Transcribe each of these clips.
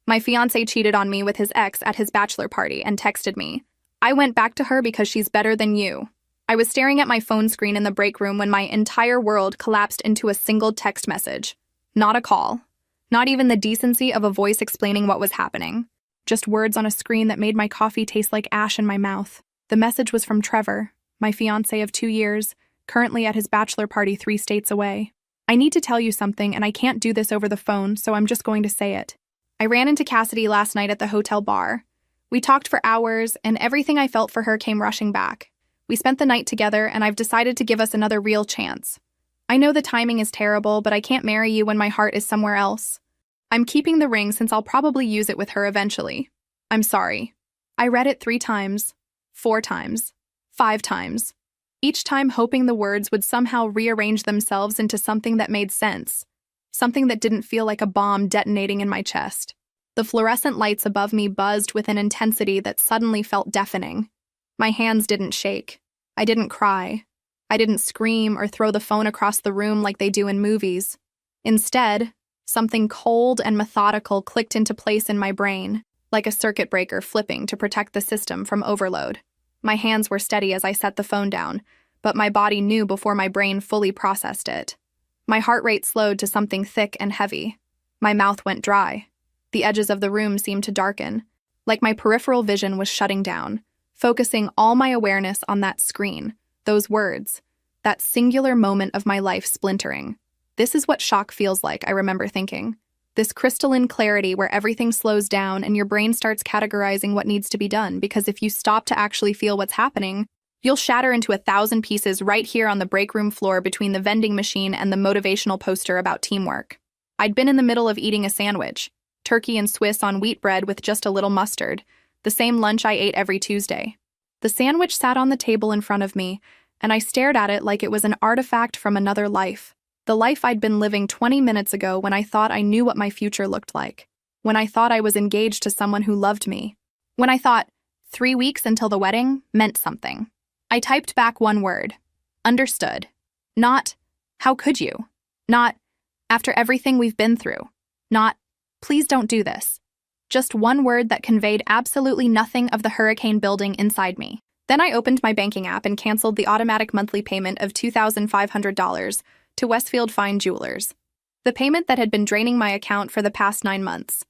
My fiancé cheated on me with his ex at his bachelor party and texted me. I went back to her because she's better than you. I was staring at my phone screen in the break room when my entire world collapsed into a single text message. Not a call. Not even the decency of a voice explaining what was happening. Just words on a screen that made my coffee taste like ash in my mouth. The message was from Trevor, my fiancé of 2 years, currently at his bachelor party 3 states away. I need to tell you something, and I can't do this over the phone, so I'm just going to say it. I ran into Cassidy last night at the hotel bar. We talked for hours, and everything I felt for her came rushing back. We spent the night together, and I've decided to give us another real chance. I know the timing is terrible, but I can't marry you when my heart is somewhere else. I'm keeping the ring since I'll probably use it with her eventually. I'm sorry. I read it 3 times, 4 times, 5 times, each time hoping the words would somehow rearrange themselves into something that made sense, something that didn't feel like a bomb detonating in my chest. The fluorescent lights above me buzzed with an intensity that suddenly felt deafening. My hands didn't shake. I didn't cry. I didn't scream or throw the phone across the room like they do in movies. Instead, something cold and methodical clicked into place in my brain, like a circuit breaker flipping to protect the system from overload. My hands were steady as I set the phone down, but my body knew before my brain fully processed it. My heart rate slowed to something thick and heavy. My mouth went dry. The edges of the room seemed to darken, like my peripheral vision was shutting down, focusing all my awareness on that screen, those words, that singular moment of my life splintering. This is what shock feels like, I remember thinking. This crystalline clarity where everything slows down and your brain starts categorizing what needs to be done, because if you stop to actually feel what's happening, you'll shatter into 1,000 pieces right here on the break room floor between the vending machine and the motivational poster about teamwork. I'd been in the middle of eating a sandwich, turkey and Swiss on wheat bread with just a little mustard, the same lunch I ate every Tuesday. The sandwich sat on the table in front of me, and I stared at it like it was an artifact from another life. The life I'd been living 20 minutes ago when I thought I knew what my future looked like. When I thought I was engaged to someone who loved me. When I thought 3 weeks until the wedding meant something. I typed back one word. Understood. Not, how could you? Not, after everything we've been through. Not, please don't do this. Just one word that conveyed absolutely nothing of the hurricane building inside me. Then I opened my banking app and canceled the automatic monthly payment of $2,500 to Westfield Fine Jewelers. The payment that had been draining my account for the past 9 months.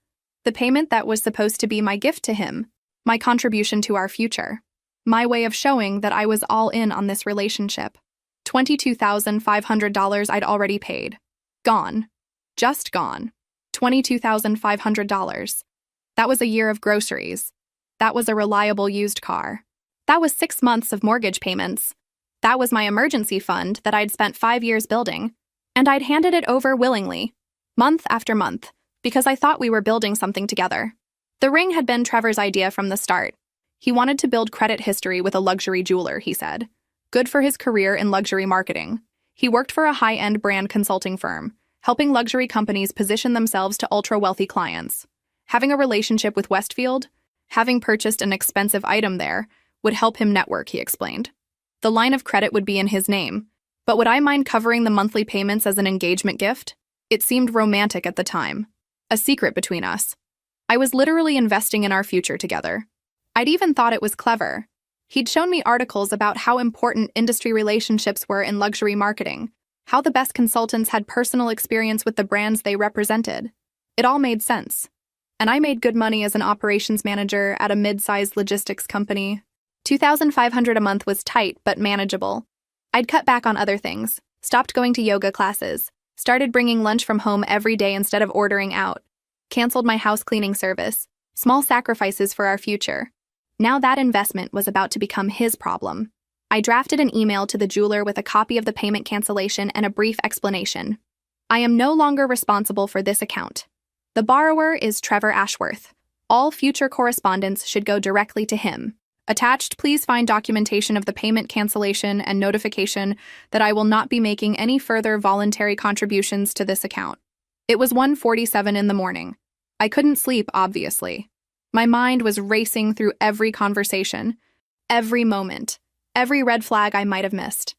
The payment that was supposed to be my gift to him, my contribution to our future. My way of showing that I was all in on this relationship. $22,500 I'd already paid. Gone. Just gone. $22,500. That was a year of groceries. That was a reliable used car. That was 6 months of mortgage payments. That was my emergency fund that I'd spent 5 years building. And I'd handed it over willingly, month after month, because I thought we were building something together. The ring had been Trevor's idea from the start. He wanted to build credit history with a luxury jeweler, he said. Good for his career in luxury marketing. He worked for a high-end brand consulting firm, helping luxury companies position themselves to ultra-wealthy clients. Having a relationship with Westfield, having purchased an expensive item there, would help him network, he explained. The line of credit would be in his name, but would I mind covering the monthly payments as an engagement gift? It seemed romantic at the time. A secret between us. I was literally investing in our future together. I'd even thought it was clever. He'd shown me articles about how important industry relationships were in luxury marketing, how the best consultants had personal experience with the brands they represented. It all made sense. And I made good money as an operations manager at a mid-sized logistics company. $2,500 a month was tight but manageable. I'd cut back on other things, stopped going to yoga classes, started bringing lunch from home every day instead of ordering out, canceled my house cleaning service, small sacrifices for our future. Now that investment was about to become his problem. I drafted an email to the jeweler with a copy of the payment cancellation and a brief explanation. I am no longer responsible for this account. The borrower is Trevor Ashworth. All future correspondence should go directly to him. Attached, please find documentation of the payment cancellation and notification that I will not be making any further voluntary contributions to this account. It was 1:47 in the morning. I couldn't sleep, obviously. My mind was racing through every conversation, every moment, every red flag I might have missed.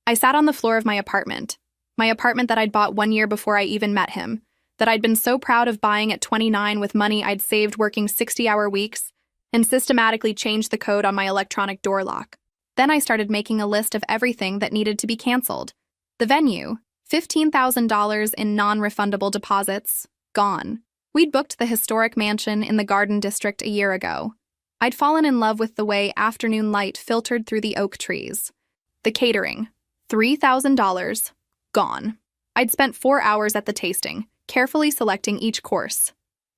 I sat on the floor of my apartment that I'd bought 1 year before I even met him, that I'd been so proud of buying at 29 with money I'd saved working 60-hour weeks, and systematically changed the code on my electronic door lock. Then I started making a list of everything that needed to be canceled. The venue, $15,000 in non-refundable deposits, gone. We'd booked the historic mansion in the Garden District a year ago. I'd fallen in love with the way afternoon light filtered through the oak trees. The catering, $3,000, gone. I'd spent 4 hours at the tasting, carefully selecting each course.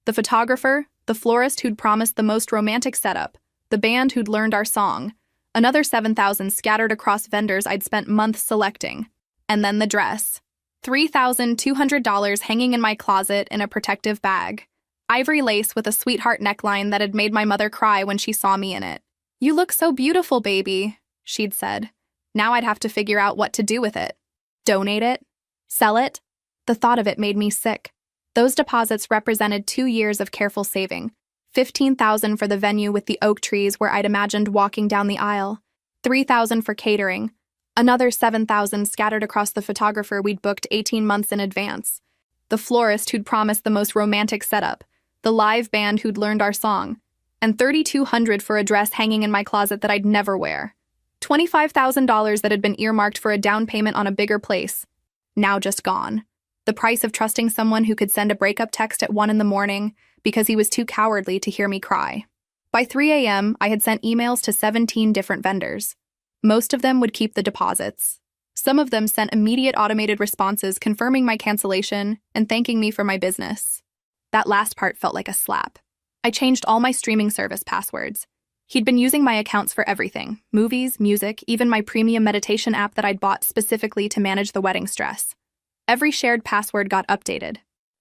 The photographer, the florist who'd promised the most romantic setup, the band who'd learned our song, another $7,000 scattered across vendors I'd spent months selecting. And then the dress, $3,200 hanging in my closet in a protective bag. Ivory lace with a sweetheart neckline that had made my mother cry when she saw me in it. "You look so beautiful, baby," she'd said. Now I'd have to figure out what to do with it. Donate it? Sell it? The thought of it made me sick. Those deposits represented 2 years of careful saving. $15,000 for the venue with the oak trees where I'd imagined walking down the aisle. $3,000 for catering. Another $7,000 scattered across the photographer we'd booked 18 months in advance. The florist who'd promised the most romantic setup. The live band who'd learned our song. And $3,200 for a dress hanging in my closet that I'd never wear. $25,000 that had been earmarked for a down payment on a bigger place. Now just gone. The price of trusting someone who could send a breakup text at 1 in the morning because he was too cowardly to hear me cry. By 3 a.m., I had sent emails to 17 different vendors. Most of them would keep the deposits. Some of them sent immediate automated responses confirming my cancellation and thanking me for my business. That last part felt like a slap. I changed all my streaming service passwords. He'd been using my accounts for everything: movies, music, even my premium meditation app that I'd bought specifically to manage the wedding stress. Every shared password got updated.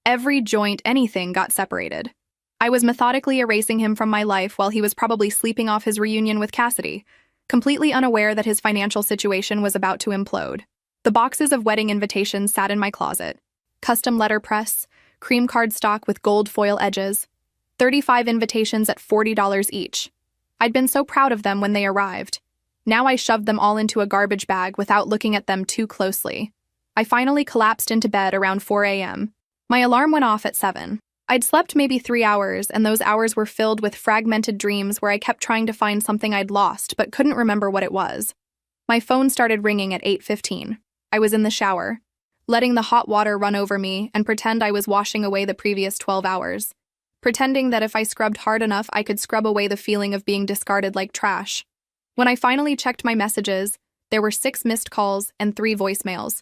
Every joint anything got separated. I was methodically erasing him from my life while he was probably sleeping off his reunion with Cassidy, completely unaware that his financial situation was about to implode. The boxes of wedding invitations sat in my closet. Custom letterpress, cream cardstock with gold foil edges, 35 invitations at $40 each. I'd been so proud of them when they arrived. Now I shoved them all into a garbage bag without looking at them too closely. I finally collapsed into bed around 4 a.m. My alarm went off at 7. I'd slept maybe 3 hours, and those hours were filled with fragmented dreams where I kept trying to find something I'd lost but couldn't remember what it was. My phone started ringing at 8:15. I was in the shower, letting the hot water run over me and pretend I was washing away the previous 12 hours. Pretending that if I scrubbed hard enough, I could scrub away the feeling of being discarded like trash. When I finally checked my messages, there were 6 missed calls and 3 voicemails.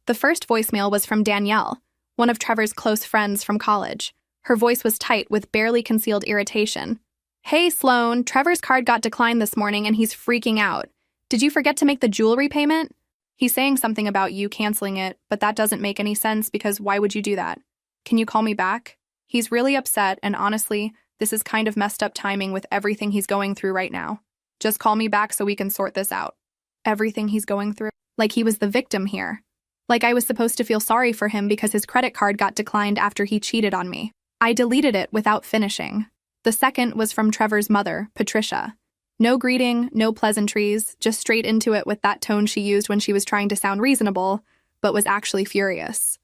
The first voicemail was from Danielle, one of Trevor's close friends from college. Her voice was tight with barely concealed irritation. "Hey, Sloan, Trevor's card got declined this morning and he's freaking out. Did you forget to make the jewelry payment? He's saying something about you canceling it, but that doesn't make any sense because why would you do that? Can you call me back? He's really upset, and honestly, this is kind of messed up timing with everything he's going through right now. Just call me back so we can sort this out." Everything he's going through? Like he was the victim here. Like I was supposed to feel sorry for him because his credit card got declined after he cheated on me. I deleted it without finishing. The second was from Trevor's mother, Patricia. No greeting, no pleasantries, just straight into it with that tone she used when she was trying to sound reasonable, but was actually furious.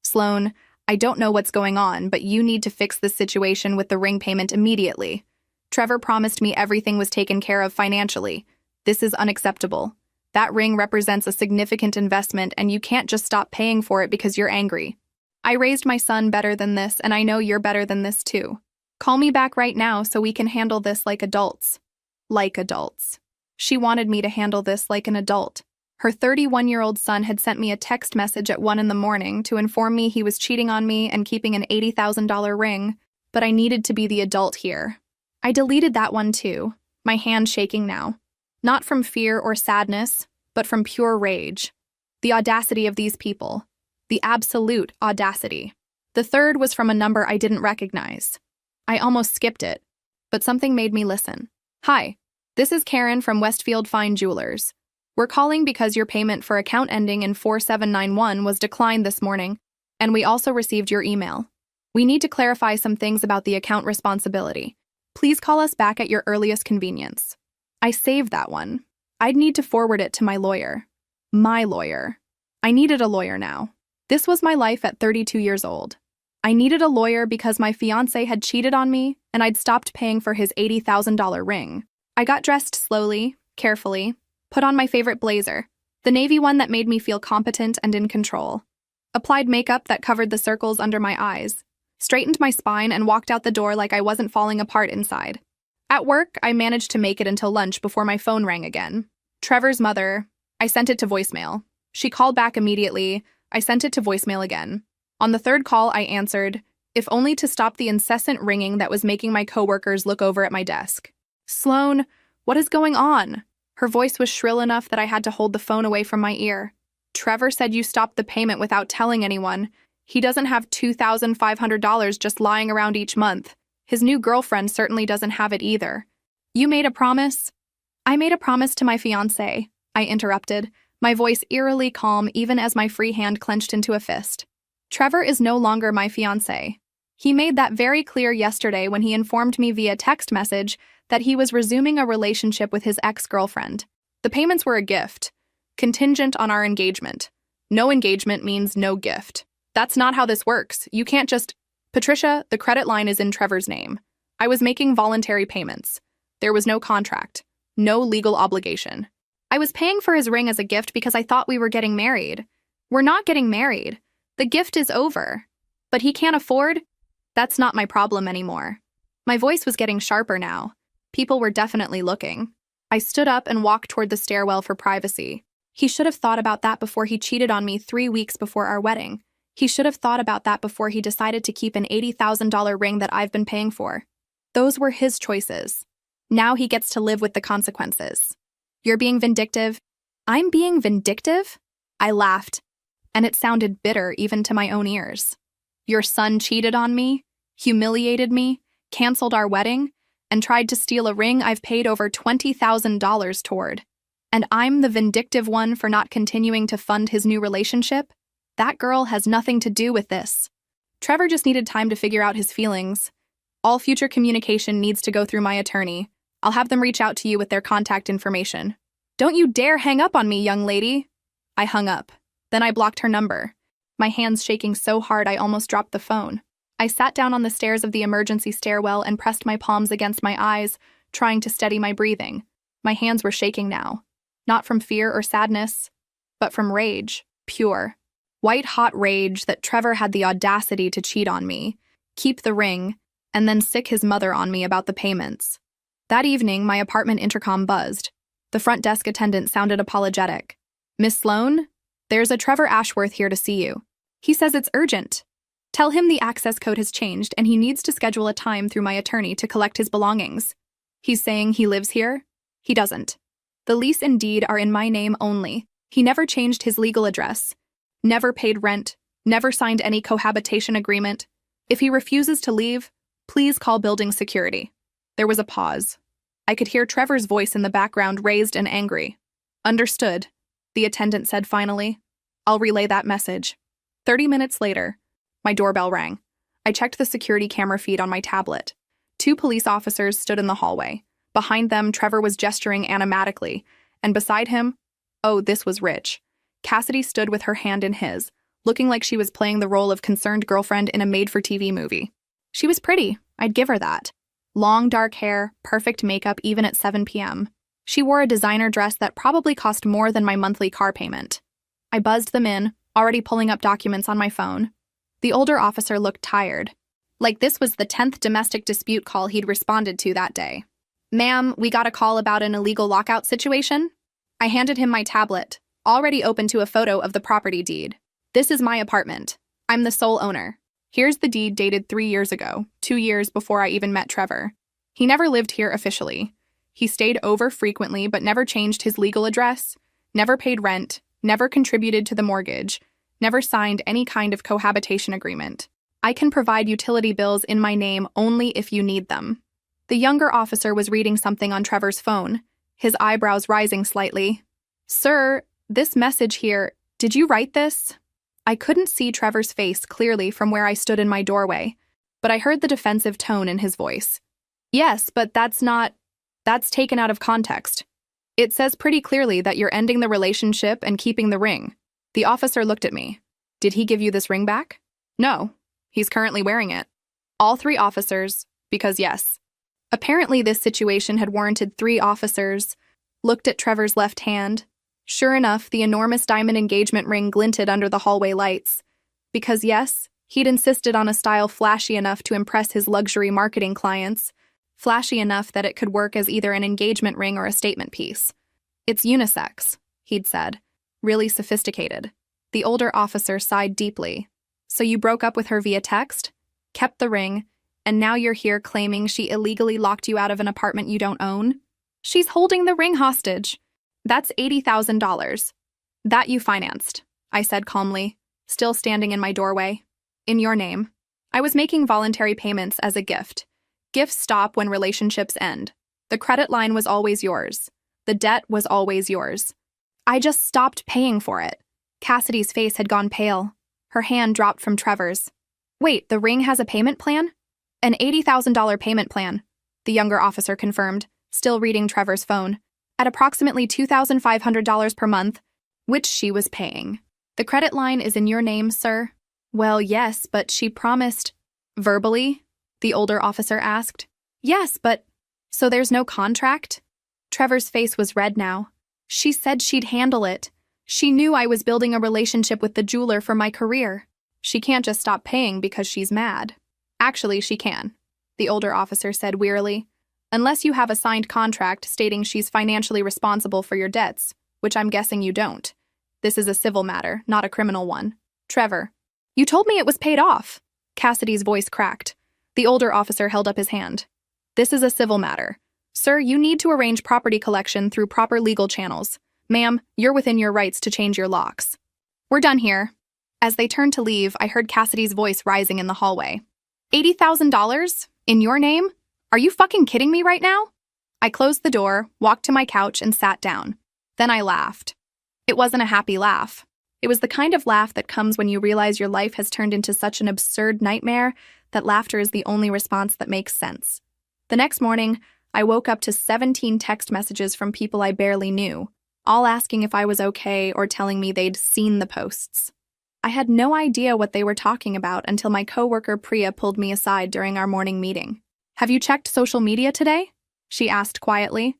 "Sloan, I don't know what's going on, but you need to fix this situation with the ring payment immediately. Trevor promised me everything was taken care of financially. This is unacceptable. That ring represents a significant investment, and you can't just stop paying for it because you're angry. I raised my son better than this, and I know you're better than this too. Call me back right now so we can handle this like adults." Like adults. She wanted me to handle this like an adult. Her 31-year-old son had sent me a text message at 1 in the morning to inform me he was cheating on me and keeping an $80,000 ring, but I needed to be the adult here. I deleted that one too, my hand shaking now. Not from fear or sadness, but from pure rage. The audacity of these people. The absolute audacity. The third was from a number I didn't recognize. I almost skipped it, but something made me listen. "Hi, this is Karen from Westfield Fine Jewelers. We're calling because your payment for account ending in 4791 was declined this morning, and we also received your email. We need to clarify some things about the account responsibility. Please call us back at your earliest convenience." I saved that one. I'd need to forward it to my lawyer. My lawyer. I needed a lawyer now. This was my life at 32 years old. I needed a lawyer because my fiancé had cheated on me and I'd stopped paying for his $80,000 ring. I got dressed slowly, carefully, put on my favorite blazer, the navy one that made me feel competent and in control, applied makeup that covered the circles under my eyes, straightened my spine, and walked out the door like I wasn't falling apart inside. At work, I managed to make it until lunch before my phone rang again. Trevor's mother. I sent it to voicemail. She called back immediately. I sent it to voicemail again. On the third call, I answered, if only to stop the incessant ringing that was making my coworkers look over at my desk. Sloan, what is going on? Her voice was shrill enough that I had to hold the phone away from my ear. Trevor said you stopped the payment without telling anyone. He doesn't have $2,500 just lying around each month. His new girlfriend certainly doesn't have it either. You made a promise? I made a promise to my fiancé, I interrupted, my voice eerily calm even as my free hand clenched into a fist. Trevor is no longer my fiancé. He made that very clear yesterday when he informed me via text message that he was resuming a relationship with his ex-girlfriend. The payments were a gift, contingent on our engagement. No engagement means no gift. That's not how this works. You can't just... Patricia, the credit line is in Trevor's name. I was making voluntary payments. There was no contract, no legal obligation. I was paying for his ring as a gift because I thought we were getting married. We're not getting married. The gift is over. But he can't afford? That's not my problem anymore. My voice was getting sharper now. People were definitely looking. I stood up and walked toward the stairwell for privacy. He should have thought about that before he cheated on me 3 weeks before our wedding. He should have thought about that before he decided to keep an $80,000 ring that I've been paying for. Those were his choices. Now he gets to live with the consequences. You're being vindictive? I'm being vindictive? I laughed, and it sounded bitter even to my own ears. Your son cheated on me, humiliated me, canceled our wedding, and tried to steal a ring I've paid over $20,000 toward. And I'm the vindictive one for not continuing to fund his new relationship? That girl has nothing to do with this. Trevor just needed time to figure out his feelings. All future communication needs to go through my attorney. I'll have them reach out to you with their contact information. Don't you dare hang up on me, young lady. I hung up. Then I blocked her number, my hands shaking so hard I almost dropped the phone. I sat down on the stairs of the emergency stairwell and pressed my palms against my eyes, trying to steady my breathing. My hands were shaking now. Not from fear or sadness, but from rage, pure. White-hot rage that Trevor had the audacity to cheat on me, keep the ring, and then sick his mother on me about the payments. That evening, my apartment intercom buzzed. The front desk attendant sounded apologetic. Miss Sloan, there's a Trevor Ashworth here to see you. He says it's urgent. Tell him the access code has changed and he needs to schedule a time through my attorney to collect his belongings. He's saying he lives here? He doesn't. The lease and deed are in my name only. He never changed his legal address. Never paid rent, never signed any cohabitation agreement. If he refuses to leave, please call building security. There was a pause. I could hear Trevor's voice in the background, raised and angry. Understood, the attendant said finally. I'll relay that message. 30 minutes later, my doorbell rang. I checked the security camera feed on my tablet. 2 police officers stood in the hallway. Behind them, Trevor was gesturing animatically, and beside him, oh, this was rich. Cassidy stood with her hand in his, looking like she was playing the role of concerned girlfriend in a made-for-TV movie. She was pretty, I'd give her that. Long dark hair, perfect makeup even at 7 p.m. She wore a designer dress that probably cost more than my monthly car payment. I buzzed them in, already pulling up documents on my phone. The older officer looked tired, like this was the 10th domestic dispute call he'd responded to that day. Ma'am, we got a call about an illegal lockout situation? I handed him my tablet, already open to a photo of the property deed. This is my apartment. I'm the sole owner. Here's the deed dated 3 years ago, 2 years before I even met Trevor. He never lived here officially. He stayed over frequently but never changed his legal address, never paid rent, never contributed to the mortgage, never signed any kind of cohabitation agreement. I can provide utility bills in my name only if you need them. The younger officer was reading something on Trevor's phone, his eyebrows rising slightly. Sir, this message here, did you write this? I couldn't see Trevor's face clearly from where I stood in my doorway, but I heard the defensive tone in his voice. Yes, but that's taken out of context. It says pretty clearly that you're ending the relationship and keeping the ring. The officer looked at me. Did he give you this ring back? No. He's currently wearing it. All 3 officers, because yes. Apparently, this situation had warranted 3 officers, looked at Trevor's left hand. Sure enough, the enormous diamond engagement ring glinted under the hallway lights. Because yes, he'd insisted on a style flashy enough to impress his luxury marketing clients, flashy enough that it could work as either an engagement ring or a statement piece. It's unisex, he'd said. Really sophisticated. The older officer sighed deeply. So you broke up with her via text, kept the ring, and now you're here claiming she illegally locked you out of an apartment you don't own? She's holding the ring hostage. That's $80,000. That you financed, I said calmly, still standing in my doorway. In your name. I was making voluntary payments as a gift. Gifts stop when relationships end. The credit line was always yours. The debt was always yours. I just stopped paying for it. Cassidy's face had gone pale. Her hand dropped from Trevor's. Wait, the ring has a payment plan? An $80,000 payment plan, the younger officer confirmed, still reading Trevor's phone, at approximately $2,500 per month, which she was paying. The credit line is in your name, sir? Well, yes, but she promised. Verbally? The older officer asked. Yes, but... So there's no contract? Trevor's face was red now. She said she'd handle it. She knew I was building a relationship with the jeweler for my career. She can't just stop paying because she's mad. Actually, she can, the older officer said wearily. Unless you have a signed contract stating she's financially responsible for your debts, which I'm guessing you don't. This is a civil matter, not a criminal one. Trevor. You told me it was paid off. Cassidy's voice cracked. The older officer held up his hand. This is a civil matter. Sir, you need to arrange property collection through proper legal channels. Ma'am, you're within your rights to change your locks. We're done here. As they turned to leave, I heard Cassidy's voice rising in the hallway. $80,000? In your name? Are you fucking kidding me right now? I closed the door, walked to my couch, and sat down. Then I laughed. It wasn't a happy laugh. It was the kind of laugh that comes when you realize your life has turned into such an absurd nightmare that laughter is the only response that makes sense. The next morning, I woke up to 17 text messages from people I barely knew, all asking if I was okay or telling me they'd seen the posts. I had no idea what they were talking about until my coworker Priya pulled me aside during our morning meeting. Have you checked social media today? She asked quietly.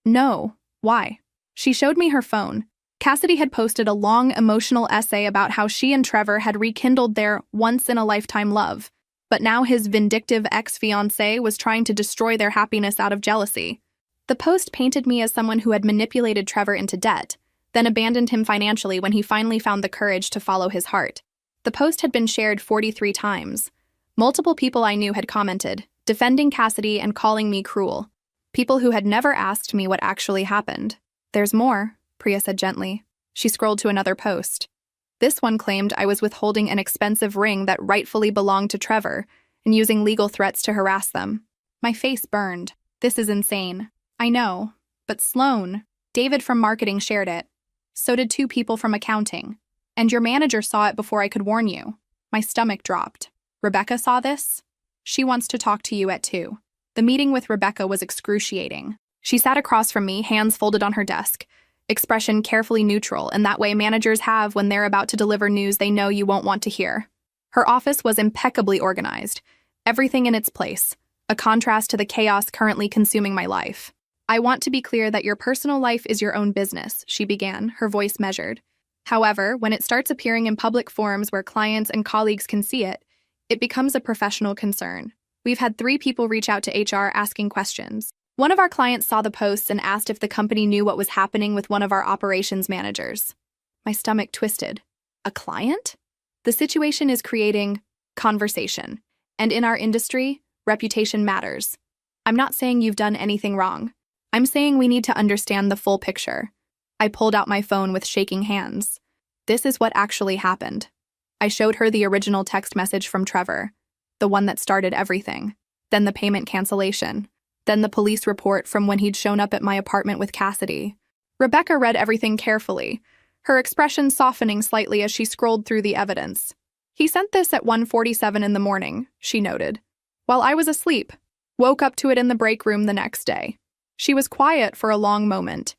No. Why? She showed me her phone. Cassidy had posted a long, emotional essay about how she and Trevor had rekindled their once-in-a-lifetime love, but now his vindictive ex-fiancé was trying to destroy their happiness out of jealousy. The post painted me as someone who had manipulated Trevor into debt, then abandoned him financially when he finally found the courage to follow his heart. The post had been shared 43 times. Multiple people I knew had commented, defending Cassidy and calling me cruel. People who had never asked me what actually happened. There's more, Priya said gently. She scrolled to another post. This one claimed I was withholding an expensive ring that rightfully belonged to Trevor and using legal threats to harass them. My face burned. This is insane. I know. But Sloan, David from marketing shared it. So did 2 people from accounting. And your manager saw it before I could warn you. My stomach dropped. Rebecca saw this? She wants to talk to you at 2. The meeting with Rebecca was excruciating. She sat across from me, hands folded on her desk, expression carefully neutral, and that way managers have when they're about to deliver news they know you won't want to hear. Her office was impeccably organized, everything in its place, a contrast to the chaos currently consuming my life. I want to be clear that your personal life is your own business, she began, her voice measured. However, when it starts appearing in public forums where clients and colleagues can see it, it becomes a professional concern. We've had 3 people reach out to HR asking questions. One of our clients saw the posts and asked if the company knew what was happening with one of our operations managers. My stomach twisted. A client? The situation is creating conversation. And in our industry, reputation matters. I'm not saying you've done anything wrong. I'm saying we need to understand the full picture. I pulled out my phone with shaking hands. This is what actually happened. I showed her the original text message from Trevor, the one that started everything, then the payment cancellation, then the police report from when he'd shown up at my apartment with Cassidy. Rebecca read everything carefully, her expression softening slightly as she scrolled through the evidence. He sent this at 1:47 in the morning, she noted, while I was asleep. Woke up to it in the break room the next day. She was quiet for a long moment,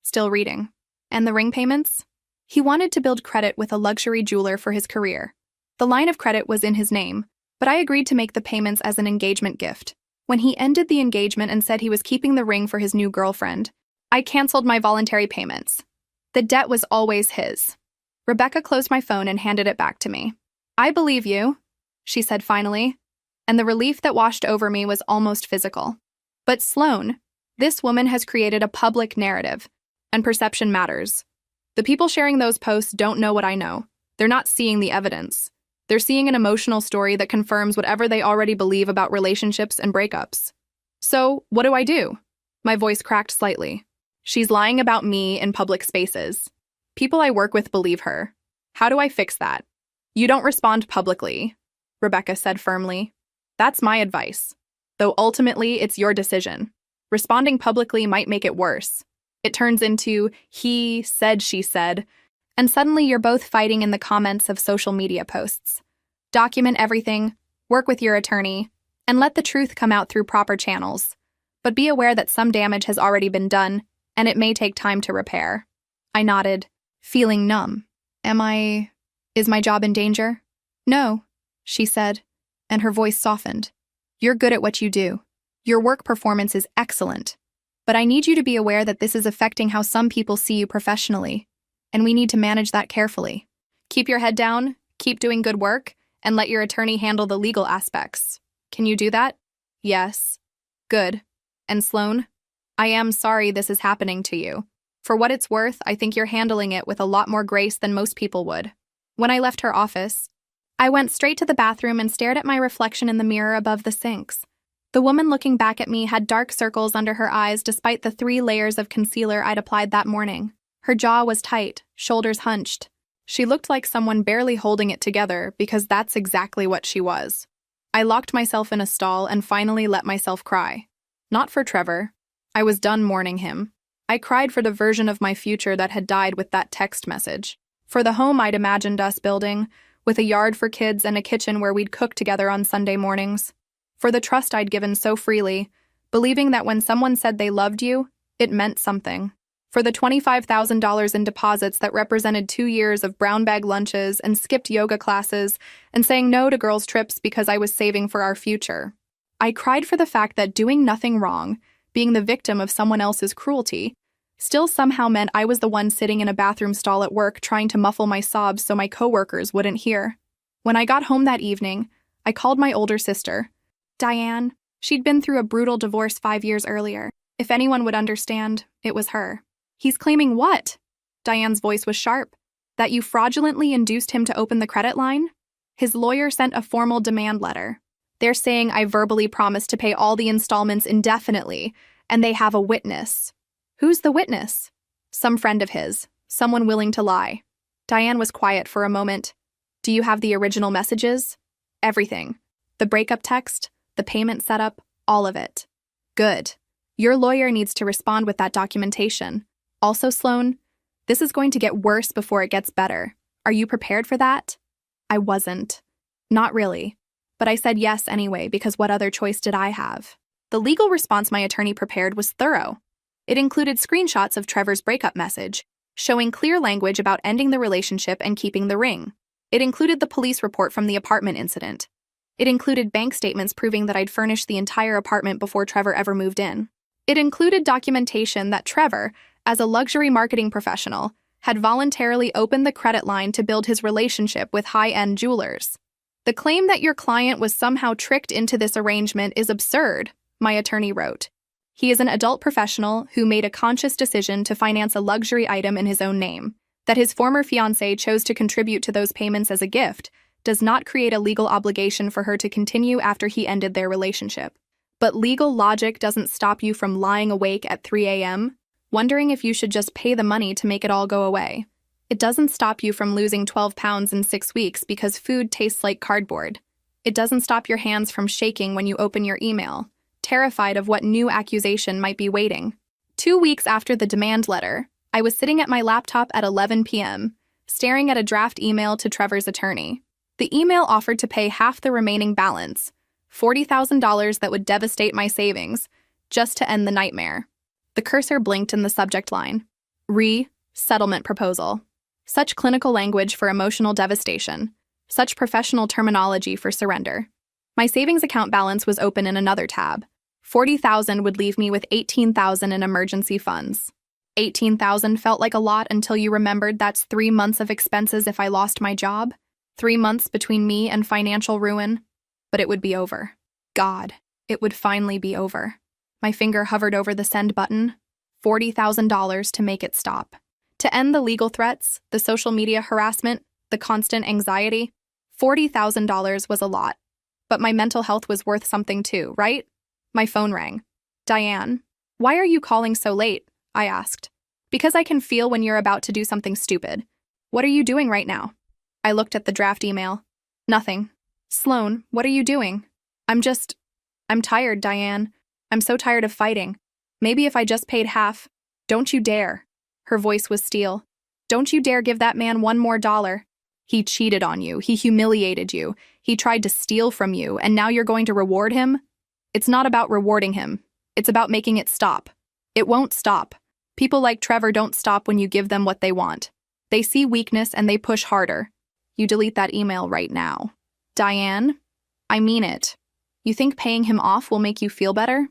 still reading. And the ring payments? He wanted to build credit with a luxury jeweler for his career. The line of credit was in his name, but I agreed to make the payments as an engagement gift. When he ended the engagement and said he was keeping the ring for his new girlfriend, I canceled my voluntary payments. The debt was always his. Rebecca closed my phone and handed it back to me. "I believe you," she said finally, and the relief that washed over me was almost physical. But Sloan, this woman has created a public narrative, and perception matters. The people sharing those posts don't know what I know. They're not seeing the evidence. They're seeing an emotional story that confirms whatever they already believe about relationships and breakups. So, what do? My voice cracked slightly. She's lying about me in public spaces. People I work with believe her. How do I fix that? You don't respond publicly, Rebecca said firmly. That's my advice. Though ultimately, it's your decision. Responding publicly might make it worse. It turns into he said, she said, and suddenly you're both fighting in the comments of social media posts. Document everything, work with your attorney, and let the truth come out through proper channels. But be aware that some damage has already been done, and it may take time to repair. I nodded, feeling numb. Is my job in danger? No, she said, and her voice softened. You're good at what you do. Your work performance is excellent. But I need you to be aware that this is affecting how some people see you professionally, and we need to manage that carefully. Keep your head down, keep doing good work, and let your attorney handle the legal aspects. Can you do that? Yes. Good. And Sloan, I am sorry this is happening to you. For what it's worth, I think you're handling it with a lot more grace than most people would. When I left her office, I went straight to the bathroom and stared at my reflection in the mirror above the sinks. The woman looking back at me had dark circles under her eyes despite the 3 layers of concealer I'd applied that morning. Her jaw was tight, shoulders hunched. She looked like someone barely holding it together because that's exactly what she was. I locked myself in a stall and finally let myself cry. Not for Trevor. I was done mourning him. I cried for the version of my future that had died with that text message. For the home I'd imagined us building, with a yard for kids and a kitchen where we'd cook together on Sunday mornings. For the trust I'd given so freely, believing that when someone said they loved you, it meant something. For the $25,000 in deposits that represented 2 years of brown bag lunches and skipped yoga classes and saying no to girls' trips because I was saving for our future. I cried for the fact that doing nothing wrong, being the victim of someone else's cruelty, still somehow meant I was the one sitting in a bathroom stall at work trying to muffle my sobs so my coworkers wouldn't hear. When I got home that evening, I called my older sister, Diane. She'd been through a brutal divorce 5 years earlier. If anyone would understand, it was her. He's claiming what? Diane's voice was sharp. That you fraudulently induced him to open the credit line? His lawyer sent a formal demand letter. They're saying I verbally promised to pay all the installments indefinitely, and they have a witness. Who's the witness? Some friend of his, someone willing to lie. Diane was quiet for a moment. Do you have the original messages? Everything. The breakup text, the payment setup, all of it. Good. Your lawyer needs to respond with that documentation. Also, Sloan, this is going to get worse before it gets better. Are you prepared for that? I wasn't. Not really. But I said yes anyway because what other choice did I have? The legal response my attorney prepared was thorough. It included screenshots of Trevor's breakup message, showing clear language about ending the relationship and keeping the ring. It included the police report from the apartment incident. It included bank statements proving that I'd furnished the entire apartment before Trevor ever moved in. It included documentation that Trevor, as a luxury marketing professional, had voluntarily opened the credit line to build his relationship with high-end jewelers. The claim that your client was somehow tricked into this arrangement is absurd, my attorney wrote. He is an adult professional who made a conscious decision to finance a luxury item in his own name. That his former fiancé chose to contribute to those payments as a gift does not create a legal obligation for her to continue after he ended their relationship. But legal logic doesn't stop you from lying awake at 3 a.m., wondering if you should just pay the money to make it all go away. It doesn't stop you from losing 12 pounds in 6 weeks because food tastes like cardboard. It doesn't stop your hands from shaking when you open your email, terrified of what new accusation might be waiting. 2 weeks after the demand letter, I was sitting at my laptop at 11 p.m., staring at a draft email to Trevor's attorney. The email offered to pay half the remaining balance, $40,000 that would devastate my savings, just to end the nightmare. The cursor blinked in the subject line. Settlement proposal. Such clinical language for emotional devastation. Such professional terminology for surrender. My savings account balance was open in another tab. 40,000 would leave me with 18,000 in emergency funds. 18,000 felt like a lot until you remembered that's 3 months of expenses if I lost my job. 3 months between me and financial ruin. But it would be over. God, it would finally be over. My finger hovered over the send button. $40,000 to make it stop. To end the legal threats, the social media harassment, the constant anxiety. $40,000 was a lot. But my mental health was worth something too, right? My phone rang. Diane, why are you calling so late? I asked. Because I can feel when you're about to do something stupid. What are you doing right now? I looked at the draft email. Nothing. Sloan, what are you doing? I'm tired, Diane. I'm so tired of fighting. Maybe if I just paid half. Don't you dare. Her voice was steel. Don't you dare give that man $1 more. He cheated on you. He humiliated you. He tried to steal from you, and now you're going to reward him? It's not about rewarding him. It's about making it stop. It won't stop. People like Trevor don't stop when you give them what they want. They see weakness and they push harder. You delete that email right now. Diane, I mean it. You think paying him off will make you feel better?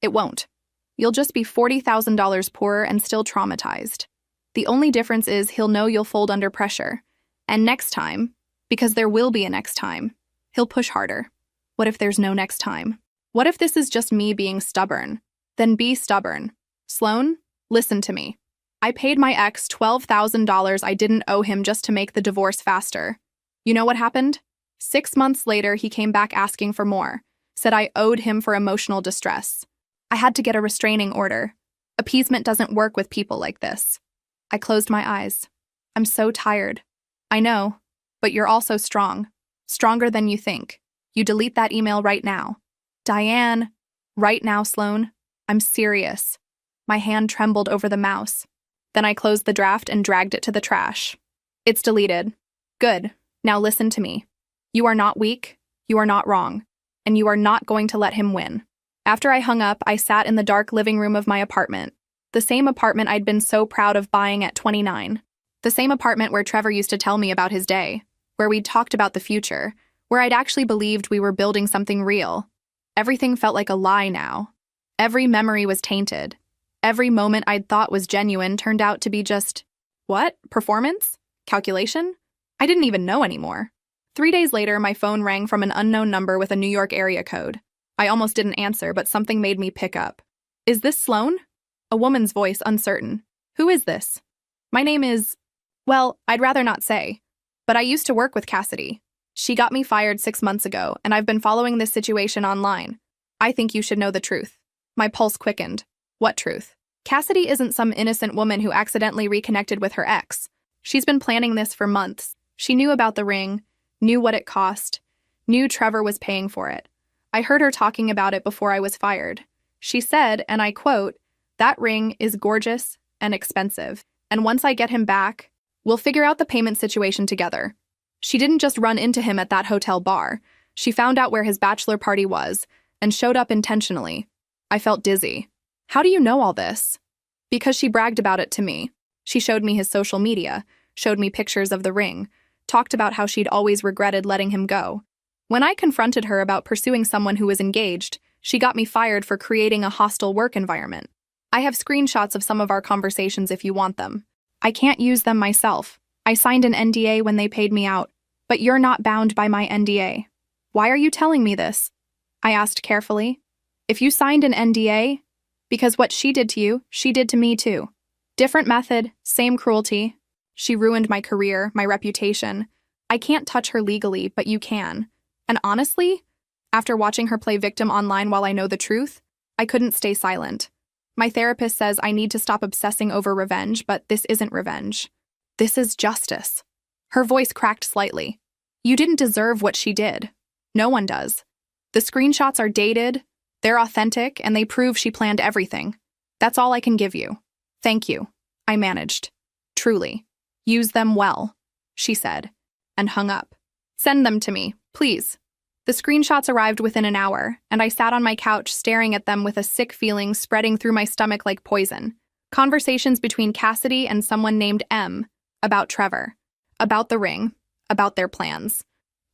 It won't. You'll just be $40,000 poorer and still traumatized. The only difference is he'll know you'll fold under pressure. And next time, because there will be a next time, he'll push harder. What if there's no next time? What if this is just me being stubborn? Then be stubborn. Sloan, listen to me. I paid my ex $12,000 I didn't owe him just to make the divorce faster. You know what happened? 6 months later, he came back asking for more, said I owed him for emotional distress. I had to get a restraining order. Appeasement doesn't work with people like this. I closed my eyes. I'm so tired. I know, but you're also strong. Stronger than you think. You delete that email right now. Diane. Right now, Sloan. I'm serious. My hand trembled over the mouse. Then I closed the draft and dragged it to the trash. It's deleted. Good. Now listen to me. You are not weak. You are not wrong. And you are not going to let him win. After I hung up, I sat in the dark living room of my apartment. The same apartment I'd been so proud of buying at 29. The same apartment where Trevor used to tell me about his day, where we'd talked about the future, where I'd actually believed we were building something real. Everything felt like a lie now. Every memory was tainted. Every moment I'd thought was genuine turned out to be just, what? Performance? Calculation? I didn't even know anymore. 3 days later, my phone rang from an unknown number with a New York area code. I almost didn't answer, but something made me pick up. Is this Sloan? A woman's voice, uncertain. Who is this? My name is... Well, I'd rather not say. But I used to work with Cassidy. She got me fired 6 months ago, and I've been following this situation online. I think you should know the truth. My pulse quickened. What truth? Cassidy isn't some innocent woman who accidentally reconnected with her ex. She's been planning this for months. She knew about the ring, knew what it cost, knew Trevor was paying for it. I heard her talking about it before I was fired. She said, and I quote, "That ring is gorgeous and expensive, and once I get him back, we'll figure out the payment situation together." She didn't just run into him at that hotel bar. She found out where his bachelor party was and showed up intentionally. I felt dizzy. How do you know all this? Because she bragged about it to me. She showed me his social media, showed me pictures of the ring, talked about how she'd always regretted letting him go. When I confronted her about pursuing someone who was engaged, she got me fired for creating a hostile work environment. I have screenshots of some of our conversations if you want them. I can't use them myself. I signed an NDA when they paid me out, but you're not bound by my NDA. Why are you telling me this? I asked carefully. If you signed an NDA, because what she did to you, she did to me too. Different method, same cruelty. She ruined my career, my reputation. I can't touch her legally, but you can. And honestly, after watching her play victim online while I know the truth, I couldn't stay silent. My therapist says I need to stop obsessing over revenge, but this isn't revenge. This is justice. Her voice cracked slightly. You didn't deserve what she did. No one does. The screenshots are dated, they're authentic, and they prove she planned everything. That's all I can give you. Thank you. I managed. Truly. Use them well, she said, and hung up. Send them to me, please. The screenshots arrived within an hour, and I sat on my couch staring at them with a sick feeling spreading through my stomach like poison. Conversations between Cassidy and someone named M, about Trevor, about the ring, about their plans.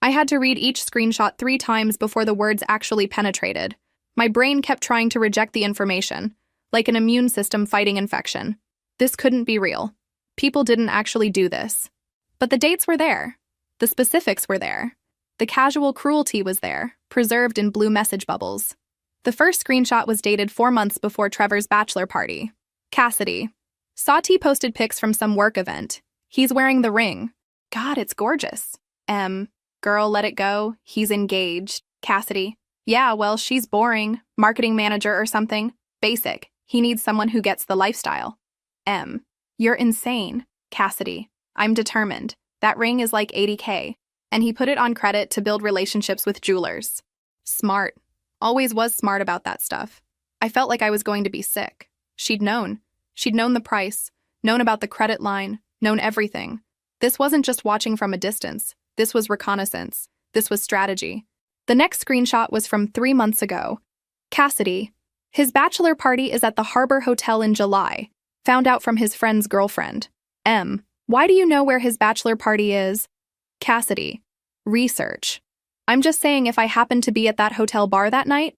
I had to read each screenshot 3 times before the words actually penetrated. My brain kept trying to reject the information, like an immune system fighting infection. This couldn't be real. People didn't actually do this. But the dates were there. The specifics were there. The casual cruelty was there, preserved in blue message bubbles. The first screenshot was dated 4 months before Trevor's bachelor party. Cassidy. Saw T posted pics from some work event. He's wearing the ring. God, it's gorgeous. Girl, let it go. He's engaged. Cassidy. Yeah, well, she's boring. Marketing manager or something. Basic. He needs someone who gets the lifestyle. You're insane. Cassidy. I'm determined. That ring is like $80K. And he put it on credit to build relationships with jewelers. Smart. Always was smart about that stuff. I felt like I was going to be sick. She'd known. She'd known the price, known about the credit line, known everything. This wasn't just watching from a distance. This was reconnaissance. This was strategy. The next screenshot was from 3 months ago. Cassidy. His bachelor party is at the Harbor Hotel in July. Found out from his friend's girlfriend. Why do you know where his bachelor party is? Cassidy. Research. I'm just saying if I happened to be at that hotel bar that night.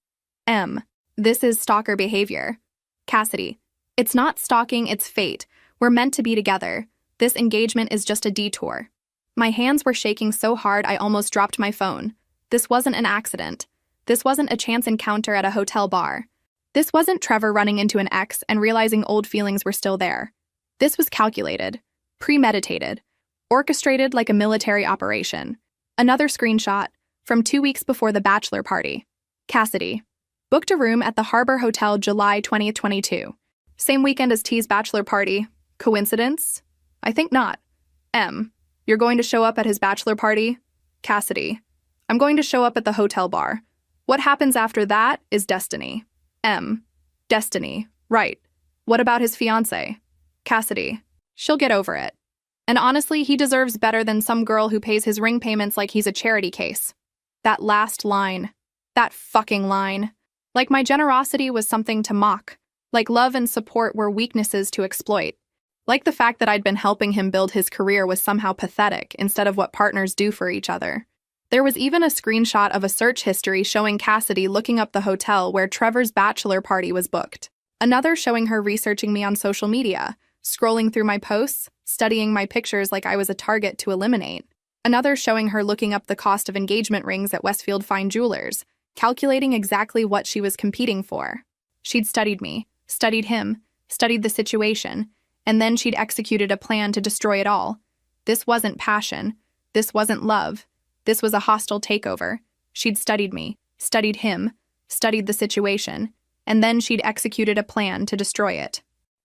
This is stalker behavior. Cassidy. It's not stalking, it's fate. We're meant to be together. This engagement is just a detour. My hands were shaking so hard I almost dropped my phone. This wasn't an accident. This wasn't a chance encounter at a hotel bar. This wasn't Trevor running into an ex and realizing old feelings were still there. This was calculated, premeditated, orchestrated like a military operation. Another screenshot from 2 weeks before the bachelor party. Cassidy. Booked a room at the Harbor Hotel July 20th, 22. Same weekend as T's bachelor party. Coincidence? I think not. You're going to show up at his bachelor party? Cassidy. I'm going to show up at the hotel bar. What happens after that is destiny. Destiny. Right. What about his fiancé? Cassidy. She'll get over it. And honestly, he deserves better than some girl who pays his ring payments like he's a charity case. That last line. That fucking line. Like my generosity was something to mock. Like love and support were weaknesses to exploit. Like the fact that I'd been helping him build his career was somehow pathetic instead of what partners do for each other. There was even a screenshot of a search history showing Cassidy looking up the hotel where Trevor's bachelor party was booked. Another showing her researching me on social media, scrolling through my posts, studying my pictures like I was a target to eliminate. Another showing her looking up the cost of engagement rings at Westfield Fine Jewelers, calculating exactly what she was competing for. She'd studied me, studied him, studied the situation, and then she'd executed a plan to destroy it all. This wasn't passion. This wasn't love. This was a hostile takeover. She'd studied me, studied him, studied the situation, and then she'd executed a plan to destroy it.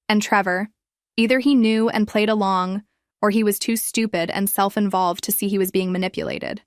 And Trevor, either he knew and played along, or he was too stupid and self-involved to see he was being manipulated.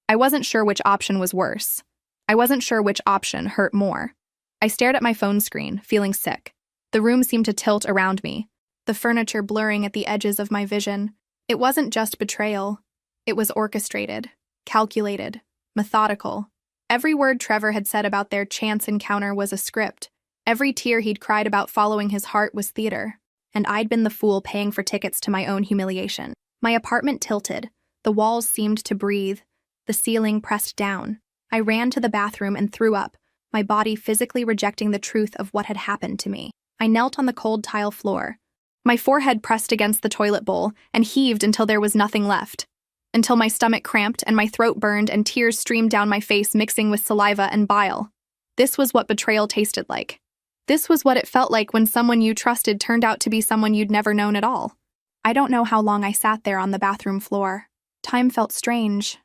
I wasn't sure which option was worse. I wasn't sure which option hurt more. I stared at my phone screen, feeling sick. The room seemed to tilt around me, the furniture blurring at the edges of my vision. It wasn't just betrayal. It was orchestrated, calculated, methodical. Every word Trevor had said about their chance encounter was a script. Every tear he'd cried about following his heart was theater. And I'd been the fool paying for tickets to my own humiliation. My apartment tilted. The walls seemed to breathe. The ceiling pressed down. I ran to the bathroom and threw up, my body physically rejecting the truth of what had happened to me. I knelt on the cold tile floor. My forehead pressed against the toilet bowl and heaved until there was nothing left. Until my stomach cramped and my throat burned and tears streamed down my face mixing with saliva and bile. This was what betrayal tasted like. This was what it felt like when someone you trusted turned out to be someone you'd never known at all. I don't know how long I sat there on the bathroom floor. Time felt strange,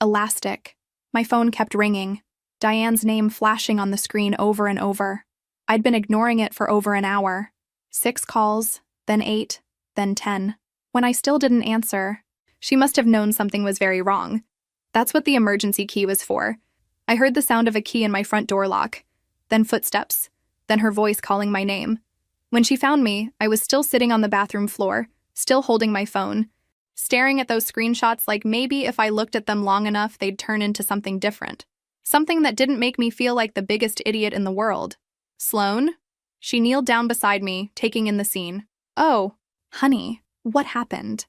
elastic. My phone kept ringing, Diane's name flashing on the screen over and over. I'd been ignoring it for over an hour. 6 calls, then 8, then 10. When I still didn't answer, she must have known something was very wrong. That's what the emergency key was for. I heard the sound of a key in my front door lock, then footsteps, then her voice calling my name. When she found me, I was still sitting on the bathroom floor, still holding my phone, staring at those screenshots like maybe if I looked at them long enough, they'd turn into something different. Something that didn't make me feel like the biggest idiot in the world. Sloane? She kneeled down beside me, taking in the scene. Oh, honey, what happened?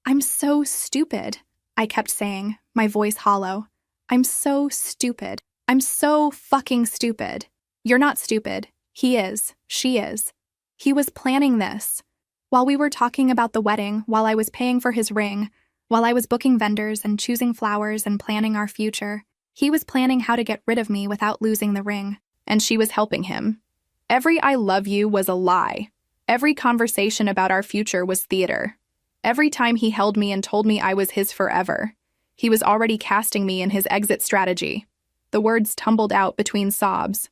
I'm so stupid. I kept saying, my voice hollow. I'm so stupid. I'm so fucking stupid. You're not stupid. He is. She is. He was planning this. While we were talking about the wedding, while I was paying for his ring, while I was booking vendors and choosing flowers and planning our future, he was planning how to get rid of me without losing the ring. And she was helping him. Every I love you was a lie. Every conversation about our future was theater. Every time he held me and told me I was his forever, he was already casting me in his exit strategy. The words tumbled out between sobs.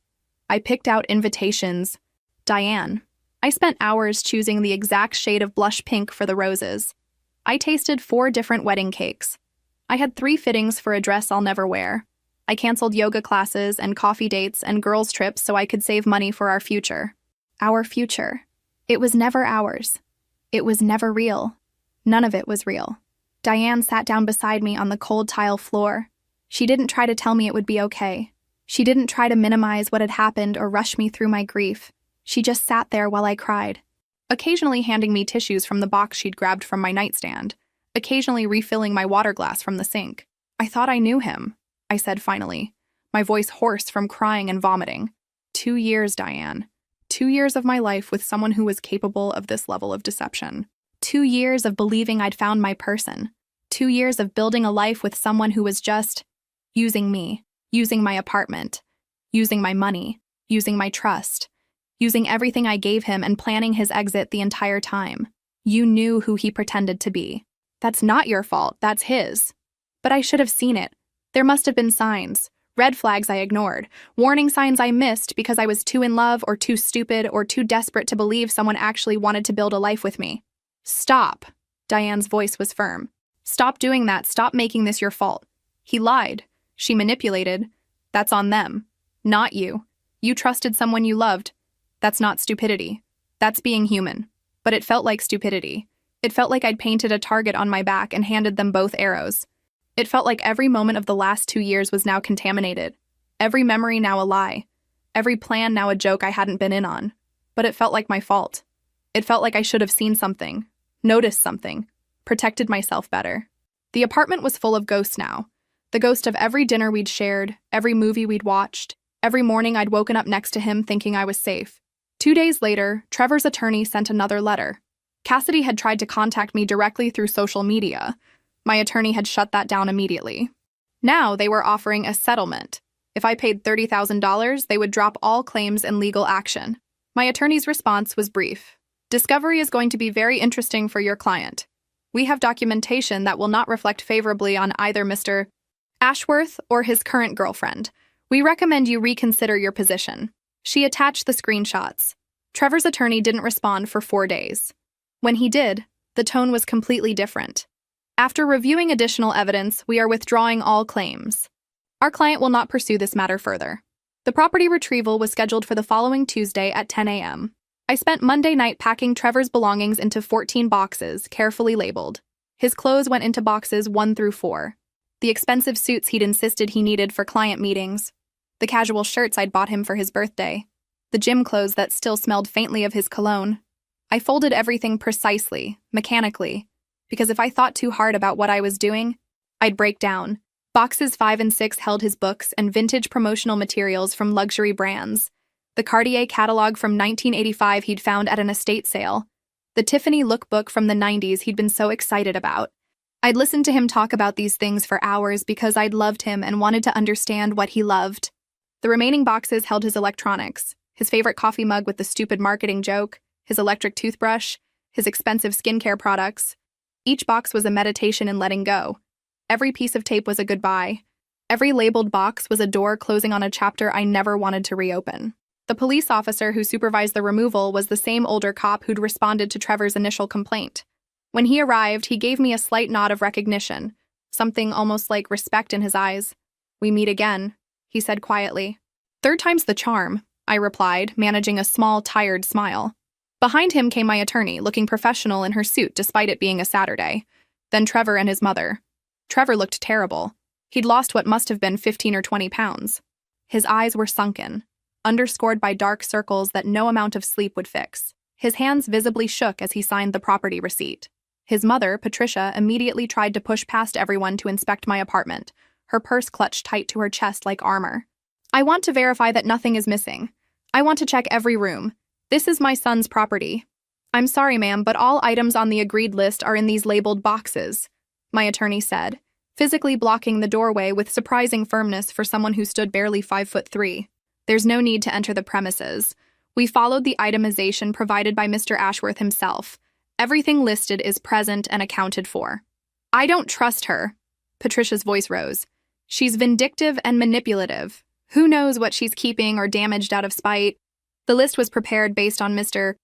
I picked out invitations. Diane. I spent hours choosing the exact shade of blush pink for the roses. I tasted 4 different wedding cakes. I had 3 fittings for a dress I'll never wear. I canceled yoga classes and coffee dates and girls' trips so I could save money for our future. Our future. It was never ours. It was never real. None of it was real. Diane sat down beside me on the cold tile floor. She didn't try to tell me it would be okay. She didn't try to minimize what had happened or rush me through my grief. She just sat there while I cried, occasionally handing me tissues from the box she'd grabbed from my nightstand, occasionally refilling my water glass from the sink. I thought I knew him, I said finally, my voice hoarse from crying and vomiting. 2 years, Diane. 2 years of my life with someone who was capable of this level of deception. 2 years of believing I'd found my person. 2 years of building a life with someone who was just using me, using my apartment, using my money, using my trust, using everything I gave him and planning his exit the entire time. You knew who he pretended to be. That's not your fault, that's his. But I should have seen it. There must have been signs, red flags I ignored, warning signs I missed because I was too in love or too stupid or too desperate to believe someone actually wanted to build a life with me. Stop. Diane's voice was firm. Stop doing that. Stop making this your fault. He lied. She manipulated. That's on them. Not you. You trusted someone you loved. That's not stupidity. That's being human. But it felt like stupidity. It felt like I'd painted a target on my back and handed them both arrows. It felt like every moment of the last 2 years was now contaminated. Every memory now a lie. Every plan now a joke I hadn't been in on. But it felt like my fault. It felt like I should have seen something, noticed something, protected myself better. The apartment was full of ghosts now. The ghost of every dinner we'd shared, every movie we'd watched, every morning I'd woken up next to him thinking I was safe. 2 days later, Trevor's attorney sent another letter. Cassidy had tried to contact me directly through social media. My attorney had shut that down immediately. Now they were offering a settlement. If I paid $30,000, they would drop all claims and legal action. My attorney's response was brief. Discovery is going to be very interesting for your client. We have documentation that will not reflect favorably on either Mr. Ashworth or his current girlfriend. We recommend you reconsider your position. She attached the screenshots. Trevor's attorney didn't respond for 4 days. When he did, the tone was completely different. After reviewing additional evidence, we are withdrawing all claims. Our client will not pursue this matter further. The property retrieval was scheduled for the following Tuesday at 10 a.m. I spent Monday night packing Trevor's belongings into 14 boxes, carefully labeled. His clothes went into boxes 1 through 4. The expensive suits he'd insisted he needed for client meetings. The casual shirts I'd bought him for his birthday. The gym clothes that still smelled faintly of his cologne. I folded everything precisely, mechanically, because if I thought too hard about what I was doing, I'd break down. Boxes 5 and 6 held his books and vintage promotional materials from luxury brands. The Cartier catalog from 1985 he'd found at an estate sale. The Tiffany lookbook from the 90s he'd been so excited about. I'd listened to him talk about these things for hours because I'd loved him and wanted to understand what he loved. The remaining boxes held his electronics, his favorite coffee mug with the stupid marketing joke, his electric toothbrush, his expensive skincare products. Each box was a meditation in letting go. Every piece of tape was a goodbye. Every labeled box was a door closing on a chapter I never wanted to reopen. The police officer who supervised the removal was the same older cop who'd responded to Trevor's initial complaint. When he arrived, he gave me a slight nod of recognition, something almost like respect in his eyes. "We meet again," he said quietly. "Third time's the charm," I replied, managing a small, tired smile. Behind him came my attorney, looking professional in her suit despite it being a Saturday. Then Trevor and his mother. Trevor looked terrible. He'd lost what must have been 15 or 20 pounds. His eyes were sunken, underscored by dark circles that no amount of sleep would fix. His hands visibly shook as he signed the property receipt. His mother, Patricia, immediately tried to push past everyone to inspect my apartment, her purse clutched tight to her chest like armor. I want to verify that nothing is missing. I want to check every room. This is my son's property. I'm sorry, ma'am, but all items on the agreed list are in these labeled boxes, my attorney said, physically blocking the doorway with surprising firmness for someone who stood barely 5'3". There's no need to enter the premises. We followed the itemization provided by Mr. Ashworth himself. Everything listed is present and accounted for. I don't trust her. Patricia's voice rose. She's vindictive and manipulative. Who knows what she's keeping or damaged out of spite? The list was prepared based on Mr.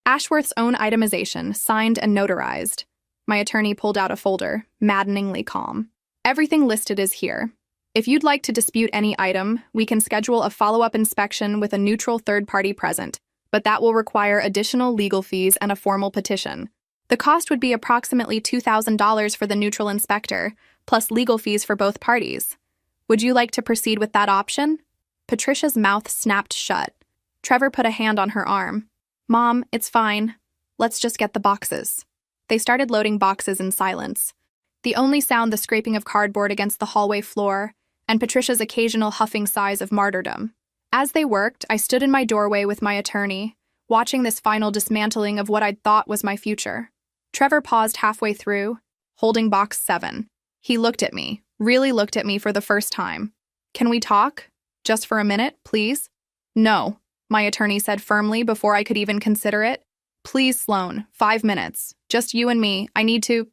Ashworth's own itemization, signed and notarized. My attorney pulled out a folder, maddeningly calm. Everything listed is here. If you'd like to dispute any item, we can schedule a follow-up inspection with a neutral third party present, but that will require additional legal fees and a formal petition. The cost would be approximately $2,000 for the neutral inspector, plus legal fees for both parties. Would you like to proceed with that option? Patricia's mouth snapped shut. Trevor put a hand on her arm. Mom, it's fine. Let's just get the boxes. They started loading boxes in silence. The only sound the scraping of cardboard against the hallway floor, and Patricia's occasional huffing sighs of martyrdom. As they worked, I stood in my doorway with my attorney, watching this final dismantling of what I'd thought was my future. Trevor paused halfway through, holding box 7. He looked at me, really looked at me for the first time. Can we talk? Just for a minute, please? No, my attorney said firmly before I could even consider it. Please, Sloan, 5 minutes. Just you and me. I need to…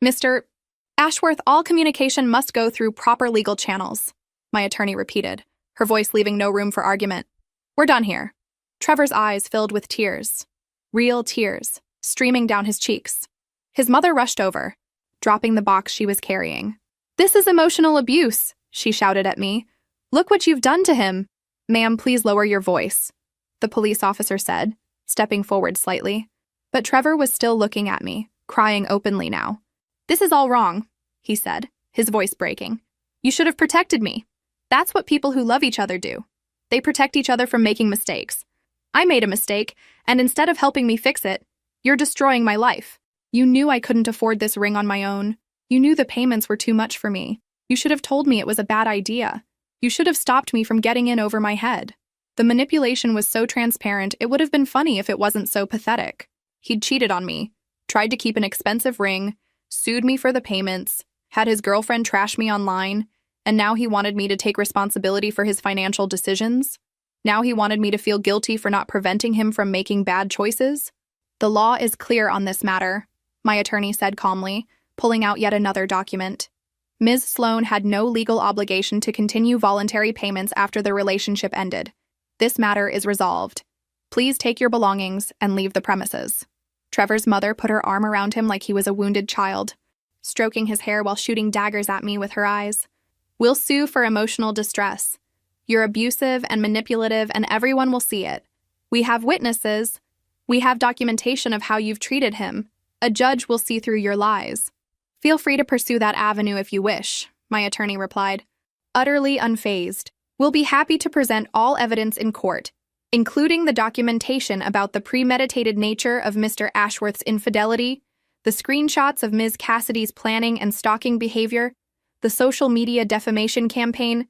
Mr. Ashworth, all communication must go through proper legal channels, my attorney repeated, her voice leaving no room for argument. We're done here. Trevor's eyes filled with tears. Real tears, streaming down his cheeks. His mother rushed over, dropping the box she was carrying. This is emotional abuse, she shouted at me. Look what you've done to him. Ma'am, please lower your voice, the police officer said, stepping forward slightly. But Trevor was still looking at me, crying openly now. This is all wrong, he said, his voice breaking. You should have protected me. That's what people who love each other do. They protect each other from making mistakes. I made a mistake, and instead of helping me fix it, you're destroying my life. You knew I couldn't afford this ring on my own. You knew the payments were too much for me. You should have told me it was a bad idea. You should have stopped me from getting in over my head. The manipulation was so transparent, it would have been funny if it wasn't so pathetic. He'd cheated on me, tried to keep an expensive ring, sued me for the payments, had his girlfriend trash me online, and now he wanted me to take responsibility for his financial decisions? Now he wanted me to feel guilty for not preventing him from making bad choices? The law is clear on this matter, my attorney said calmly, pulling out yet another document. Ms. Sloan had no legal obligation to continue voluntary payments after the relationship ended. This matter is resolved. Please take your belongings and leave the premises. Trevor's mother put her arm around him like he was a wounded child, stroking his hair while shooting daggers at me with her eyes. We'll sue for emotional distress. You're abusive and manipulative, and everyone will see it. We have witnesses. We have documentation of how you've treated him. A judge will see through your lies. Feel free to pursue that avenue if you wish, my attorney replied, utterly unfazed. We'll be happy to present all evidence in court, including the documentation about the premeditated nature of Mr. Ashworth's infidelity, the screenshots of Ms. Cassidy's planning and stalking behavior, the social media defamation campaign,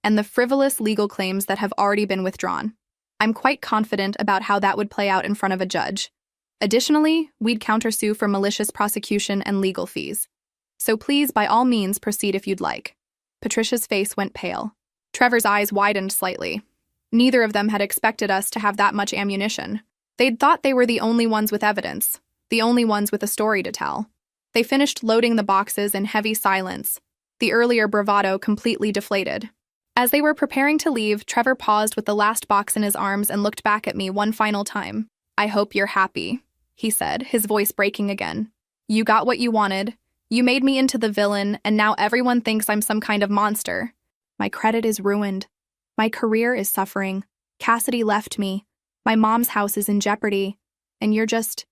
and the frivolous legal claims that have already been withdrawn. I'm quite confident about how that would play out in front of a judge. Additionally, we'd countersue for malicious prosecution and legal fees. So please, by all means, proceed if you'd like. Patricia's face went pale. Trevor's eyes widened slightly. Neither of them had expected us to have that much ammunition. They'd thought they were the only ones with evidence, the only ones with a story to tell. They finished loading the boxes in heavy silence, the earlier bravado completely deflated. As they were preparing to leave, Trevor paused with the last box in his arms and looked back at me one final time. I hope you're happy, he said, his voice breaking again. You got what you wanted. You made me into the villain, and now everyone thinks I'm some kind of monster. My credit is ruined. My career is suffering. Cassidy left me. My mom's house is in jeopardy. And you're just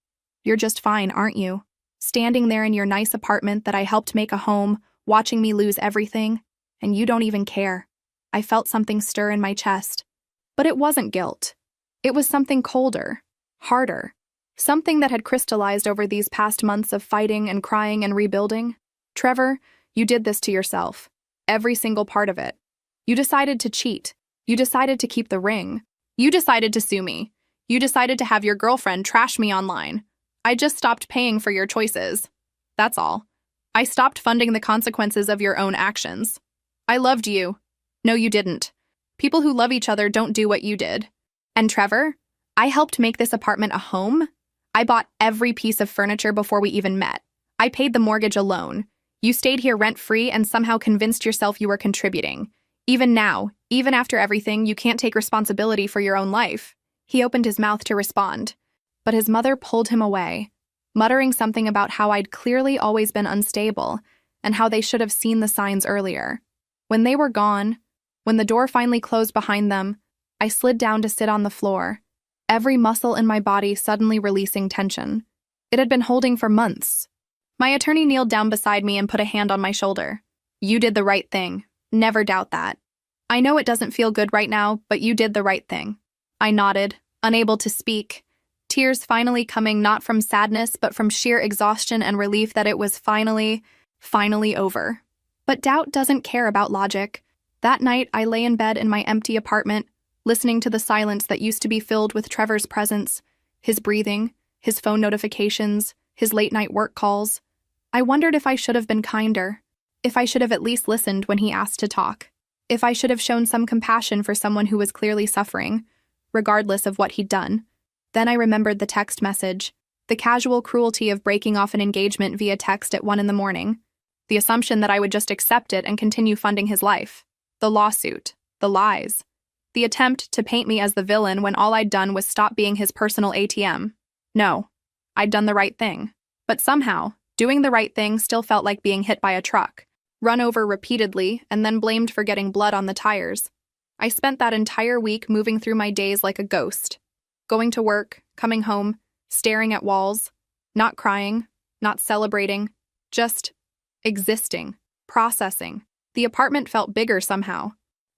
fine, aren't you? Standing there in your nice apartment that I helped make a home, watching me lose everything, and you don't even care. I felt something stir in my chest. But it wasn't guilt. It was something colder, harder. Something that had crystallized over these past months of fighting and crying and rebuilding. Trevor, you did this to yourself. Every single part of it. You decided to cheat. You decided to keep the ring. You decided to sue me. You decided to have your girlfriend trash me online. I just stopped paying for your choices. That's all. I stopped funding the consequences of your own actions. I loved you. No, you didn't. People who love each other don't do what you did. And Trevor, I helped make this apartment a home. I bought every piece of furniture before we even met. I paid the mortgage alone. You stayed here rent-free and somehow convinced yourself you were contributing. Even now, even after everything, you can't take responsibility for your own life. He opened his mouth to respond, but his mother pulled him away, muttering something about how I'd clearly always been unstable and how they should have seen the signs earlier. When they were gone, when the door finally closed behind them, I slid down to sit on the floor, every muscle in my body suddenly releasing tension. It had been holding for months. My attorney kneeled down beside me and put a hand on my shoulder. You did the right thing. Never doubt that. I know it doesn't feel good right now, but you did the right thing. I nodded, unable to speak, tears finally coming not from sadness but from sheer exhaustion and relief that it was finally over. But doubt doesn't care about logic. That night, I lay in bed in my empty apartment, listening to the silence that used to be filled with Trevor's presence, his breathing, his phone notifications, his late-night work calls. I wondered if I should have been kinder, if I should have at least listened when he asked to talk, if I should have shown some compassion for someone who was clearly suffering, regardless of what he'd done. Then I remembered the text message, the casual cruelty of breaking off an engagement via text at 1 a.m, the assumption that I would just accept it and continue funding his life, the lawsuit, the lies, the attempt to paint me as the villain when all I'd done was stop being his personal ATM. No, I'd done the right thing. But somehow, doing the right thing still felt like being hit by a truck, run over repeatedly, and then blamed for getting blood on the tires. I spent that entire week moving through my days like a ghost, going to work, coming home, staring at walls, not crying, not celebrating, just existing, processing. The apartment felt bigger somehow.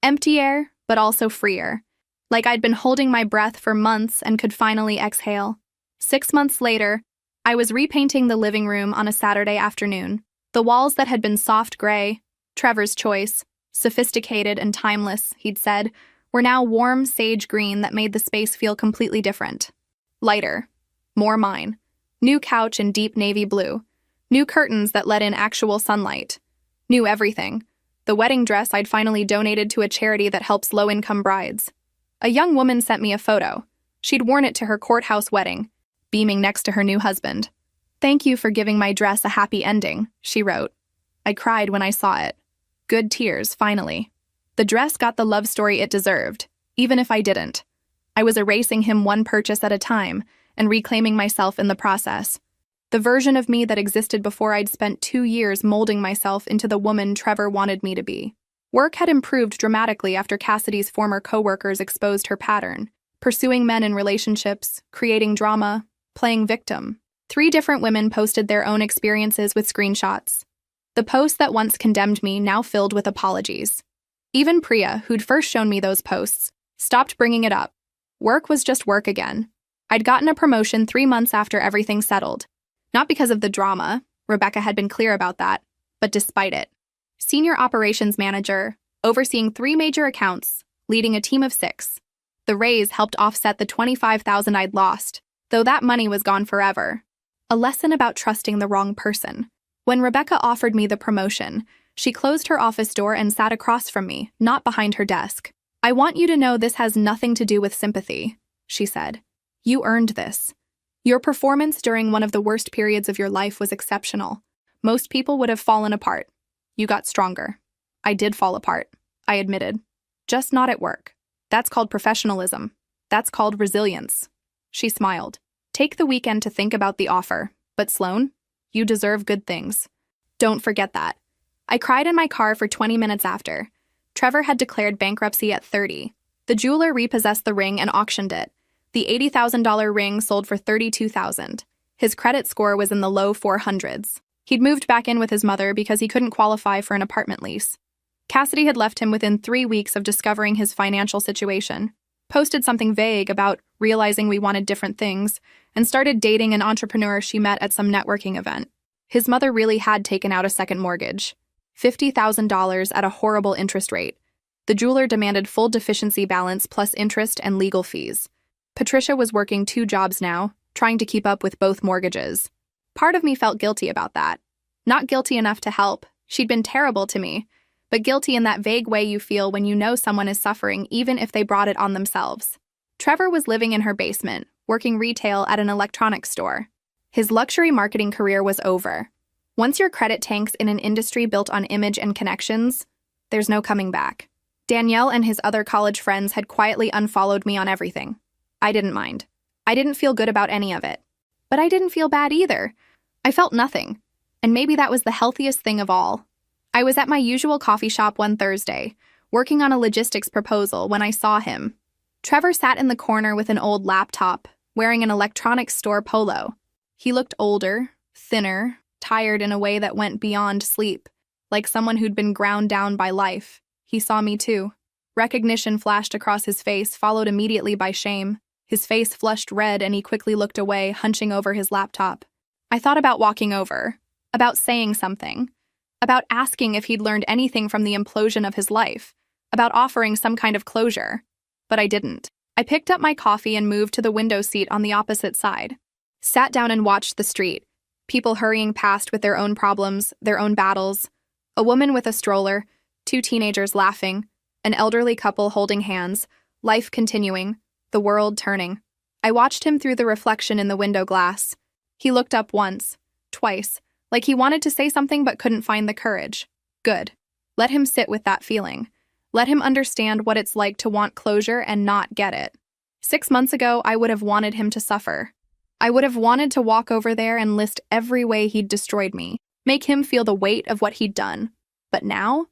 Emptier, but also freer. Like I'd been holding my breath for months and could finally exhale. 6 months later, I was repainting the living room on a Saturday afternoon. The walls that had been soft gray, Trevor's choice, sophisticated and timeless, he'd said, were now warm sage green that made the space feel completely different. Lighter. More mine. New couch in deep navy blue. New curtains that let in actual sunlight. New everything. The wedding dress I'd finally donated to a charity that helps low-income brides. A young woman sent me a photo. She'd worn it to her courthouse wedding, beaming next to her new husband. "Thank you for giving my dress a happy ending," she wrote. I cried when I saw it. Good tears, finally. The dress got the love story it deserved, even if I didn't. I was erasing him one purchase at a time and reclaiming myself in the process. The version of me that existed before I'd spent 2 years molding myself into the woman Trevor wanted me to be. Work had improved dramatically after Cassidy's former coworkers exposed her pattern, pursuing men in relationships, creating drama, playing victim. 3 different women posted their own experiences with screenshots. The posts that once condemned me now filled with apologies. Even Priya, who'd first shown me those posts, stopped bringing it up. Work was just work again. I'd gotten a promotion 3 months after everything settled. Not because of the drama, Rebecca had been clear about that, but despite it. Senior operations manager, overseeing 3 major accounts, leading a team of 6. The raise helped offset the $25,000 I'd lost, though that money was gone forever. A lesson about trusting the wrong person. When Rebecca offered me the promotion, she closed her office door and sat across from me, not behind her desk. "I want you to know this has nothing to do with sympathy," she said. "You earned this. Your performance during one of the worst periods of your life was exceptional. Most people would have fallen apart. You got stronger." I did fall apart, I admitted. Just not at work. That's called professionalism. That's called resilience. She smiled. "Take the weekend to think about the offer. But Sloan, you deserve good things. Don't forget that." I cried in my car for 20 minutes after. Trevor had declared bankruptcy at 30. The jeweler repossessed the ring and auctioned it. The $80,000 ring sold for $32,000. His credit score was in the low 400s. He'd moved back in with his mother because he couldn't qualify for an apartment lease. Cassidy had left him within 3 weeks of discovering his financial situation. posted something vague about realizing we wanted different things, and started dating an entrepreneur she met at some networking event. His mother really had taken out a second mortgage, $50,000 at a horrible interest rate. The jeweler demanded full deficiency balance plus interest and legal fees. Patricia was working 2 jobs now, trying to keep up with both mortgages. Part of me felt guilty about that. Not guilty enough to help. She'd been terrible to me, but guilty in that vague way you feel when you know someone is suffering even if they brought it on themselves. Trevor was living in her basement, working retail at an electronics store. His luxury marketing career was over. Once your credit tanks in an industry built on image and connections, there's no coming back. Danielle and his other college friends had quietly unfollowed me on everything. I didn't mind. I didn't feel good about any of it. But I didn't feel bad either. I felt nothing. And maybe that was the healthiest thing of all. I was at my usual coffee shop one Thursday, working on a logistics proposal when I saw him. Trevor sat in the corner with an old laptop, wearing an electronics store polo. He looked older, thinner, tired in a way that went beyond sleep, like someone who'd been ground down by life. He saw me too. Recognition flashed across his face, followed immediately by shame. His face flushed red and he quickly looked away, hunching over his laptop. I thought about walking over, about saying something, about asking if he'd learned anything from the implosion of his life, about offering some kind of closure. But I didn't. I picked up my coffee and moved to the window seat on the opposite side. Sat down and watched the street. People hurrying past with their own problems, their own battles. A woman with a stroller, 2 teenagers laughing, an elderly couple holding hands, life continuing, the world turning. I watched him through the reflection in the window glass. He looked up once, twice, like he wanted to say something but couldn't find the courage. Good. Let him sit with that feeling. Let him understand what it's like to want closure and not get it. 6 months ago, I would have wanted him to suffer. I would have wanted to walk over there and list every way he'd destroyed me, make him feel the weight of what he'd done. But now,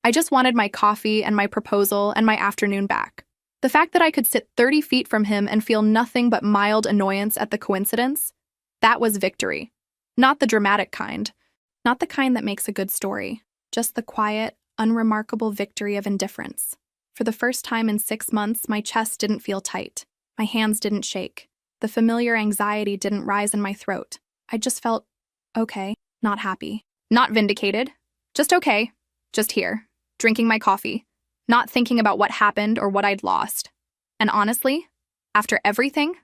I just wanted my coffee and my proposal and my afternoon back. The fact that I could sit 30 feet from him and feel nothing but mild annoyance at the coincidence, that was victory. Not the dramatic kind. Not the kind that makes a good story. Just the quiet, unremarkable victory of indifference. For the first time in 6 months, my chest didn't feel tight. My hands didn't shake. The familiar anxiety didn't rise in my throat. I just felt okay, not happy. Not vindicated. Just okay. Just here, drinking my coffee. Not thinking about what happened or what I'd lost. And honestly, after everything,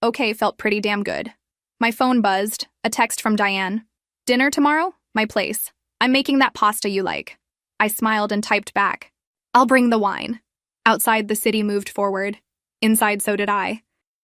okay felt pretty damn good. My phone buzzed, a text from Diane. Dinner tomorrow? My place. I'm making that pasta you like. I smiled and typed back. I'll bring the wine. Outside, the city moved forward. Inside, so did I.